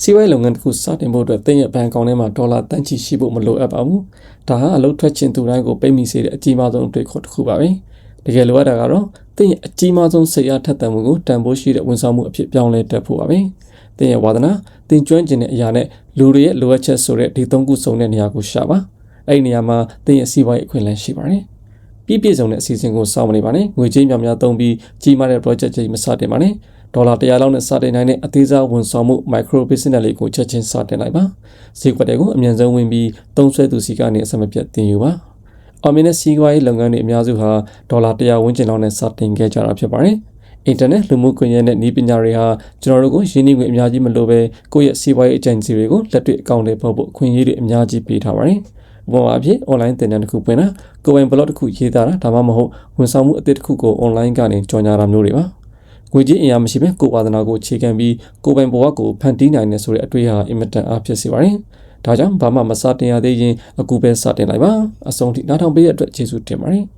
စီးပွားရေးလုပ်ငန်းတစ်ခုစတင်ဖို့အတွက်တင်းရဲ့ဘဏ်ကောင်ထဲမှာဒေါ်လာတန်းချီရှိဖို့မလိုအပ်ပါဘူး။ဒါဟာအလုပ်ထွက်ချင်သူတိုင်းကိုပိတ်မိစေတဲ့အကြီးမားဆုံးအတွေ့အခေါ်တစ်ခုပါပဲ။တကယ်လိုအပ်တာကတော့တင်းရဲ့အကြီးမားဆုံးစိတ်အားထက်သန်မှုကိုတန်ဖိုးရှိတဲ့ဝန်ဆောင်မှုအဖြစ်ပြောင်းလဲတက်ဖို့ပါပဲ။တင်းရဲ့ဝါသနာတင်းကျွမ်းကျင်တဲ့အရာနဲ့လူတွေရဲ့လိုအပ်ချက်ဆိုတဲ့ဒီသုံးခုစုံတဲ့နေရာကိုရှာပါ။အဲ့ဒီနေရာမှာတင်းရဲ့စီးပွားရေးအခွင့်အလမ်းရှိပါတယ်။ပြည့်စုံတဲ့အစီအစဉ်ကိုစောင့်မနေပါနဲ့ငွေကြေးများများသုံးပြီးကြီးမားတဲ့ project ကြီးမစတင်ပါနဲ့ဒေါ်လာ100လောက်နဲ့စတင်နိုင်တဲ့အသေးစားဝန်ဆောင်မှု micro business လေးကိုချက်ချင်းစတင်လိုက်ပါဈေးကွက်တွေကိုအမြန်ဆုံးဝင်ပြီးသုံးစွဲသူစီကနေအစမပြတ်တင်ယူပါအောင်မြင်တဲ့စီးပွားရေးလုပ်ငန်းတွေအများစုဟာဒေါ်လာ100ဝန်းကျင်လောက်နဲ့စတင်ခဲ့ကြတာဖြစ်ပါတယ်အင်တာနက်လူမှုကွန်ရက်နဲ့နည်းပညာတွေဟာကျွန်တော်တို့ကိုရင်းနှီးငွေအများကြီးမလိုပဲကိုယ့်ရဲ့စီးပွားရေးအကြံစီတွေကိုလက်တွေ့အကောင့်တွေပေါ်ဖို့အခွင့်အရေးတွေအများကြီးပေးထားပါတယ်ဥပမာအဖြစ် online သင်တန်းတစ်ခုပွင့်တာကိုယ်ပိုင် blog တစ်ခုရေးသားတာဒါမှမဟုတ်ဝန်ဆောင်မှုအသစ်တစ်ခုကို online ကနေကြော်ညာတာမျိုးတွေပါငွေကြေးအင်အားမရှိဘဲကိုယ်ဝါသနာကိုအခြေခံပြီးကိုယ်ပိုင်ဘဝကိုဖန်တီးနိုင်တယ်ဆိုတဲ့အတွေ့အဟာအင်မတန်အားဖြစ်စေပါတယ်။ဒါကြောင့်ဘာမှမစတင်ရသေးရင်အခုပဲစတင်လိုက်ပါ။အဆုံးထိနားထောင်ပေးတဲ့အတွက်ကျေးဇူးတင်ပါတယ်။